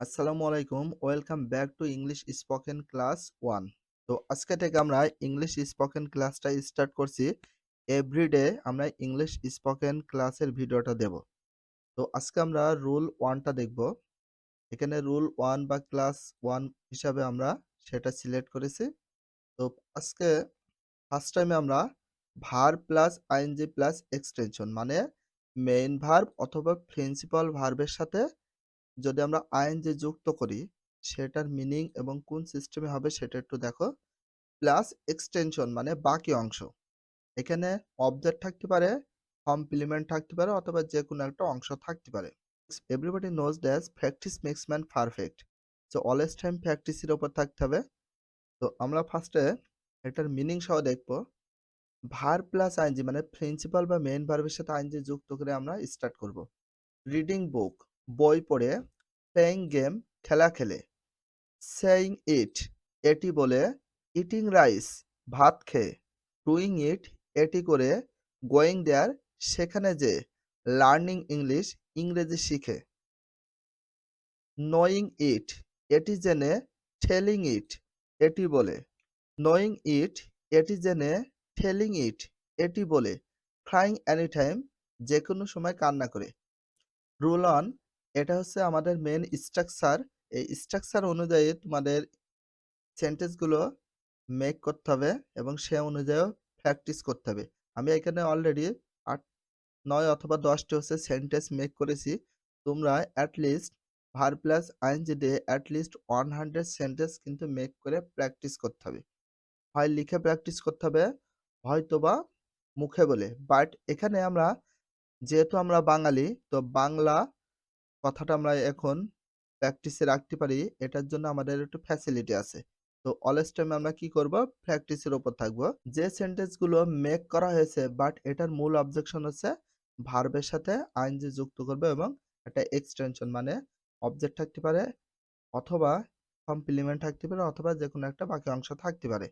আসসালামু আলাইকুম। Welcome back to English spoken class 1। তো আজকে থেকে আমরা ইংলিশ স্পোকেন ক্লাসটা স্টার্ট করছি। এভরিডে আমরা ইংলিশ স্পোকেন ক্লাসের ভিডিওটা দেব। তো আজকে আমরা রুল 1 টা দেখব। এখানে রুল 1 বা ক্লাস 1 হিসাবে আমরা সেটা সিলেক্ট করেছি। তো আজকে ফার্স্ট টাইমে আমরা verb plus ING plus extension মানে মেইন ভার্ব অথবা প্রিন্সিপাল ভার্বের সাথে যদি আমরা আইএনজি যুক্ত করি সেটার মিনিং এবং কোন সিস্টেমে হবে সেটা একটু দেখো। প্লাস এক্সটেনশন মানে বাকি অংশ। এখানে অবজেক্ট থাকতে পারে, কমপ্লিমেন্ট থাকতে পারে অথবা যে কোনো একটা অংশ থাকতে পারে। Everybody knows that practice makes man perfect. So always time প্র্যাকটিসের উপর থাকতে হবে। তো আমরা ফার্স্টে এটার মিনিং সহ দেখবো। ভার্ব প্লাস আইএনজি মানে প্রিন্সিপাল বা মেইন ভার্বের সাথে আইএনজি যুক্ত করে আমরা স্টার্ট করব। রিডিং বুক বই পড়ে, প্লেয়িং গেম খেলা খেলে, সেইং ইট এটি বলে, ইটিং রাইস ভাত খেয়ে, ডুইং ইট এটি করে, গোয়িং দেয়ার সেখানে যে, লার্নিং ইংলিশ ইংরেজি শিখে, নোয়িং ইট এটি জেনে, টেলিং ইট এটি বলে, নোয়িং ইট এটি জেনে, টেলিং ইট এটি বলে, ক্রাইং এনি টাইম যে কোনো সময় কান্না করে। রুল অন এটা হচ্ছে আমাদের মেন স্ট্রাকচার। এই স্ট্রাকচার অনুযায়ী তোমাদের সেন্টেন্সগুলো মেক করতে হবে এবং সে অনুযায়ীও প্র্যাকটিস করতে হবে। আমি এখানে অলরেডি ৮, ৯ অথবা ১০ টি হচ্ছে সেন্টেন্স মেক করেছি। তোমরা at least verb plus ING দিয়ে এট লিস্ট 100 সেন্টেন্স কিন্তু মেক করে প্র্যাকটিস করতে হবে। হয় লিখে প্র্যাকটিস করতে হবে, হয়তোবা মুখে বলে। বাট এখানে আমরা যেহেতু আমরা বাঙালি, তো বাংলা কথাটা আমরা এখন প্র্যাকটিসে রাখতে পারি, এটার জন্য আমাদের একটু ফ্যাসিলিটি আছে। তো অলওয়েজ টাইম আমরা কি করব? প্র্যাকটিসের উপর থাকবো। যে সেন্টেন্সগুলো মেক করা হয়েছে বাট এটার মূল অবজেকশন হচ্ছে ভার্বের সাথে আইএনজি যুক্ত করবে এবং একটা এক্সটেনশন মানে অবজেক্ট থাকতে পারে অথবা কমপ্লিমেন্ট থাকতে পারে অথবা যেকোনো একটা বাকি অংশ থাকতে পারে।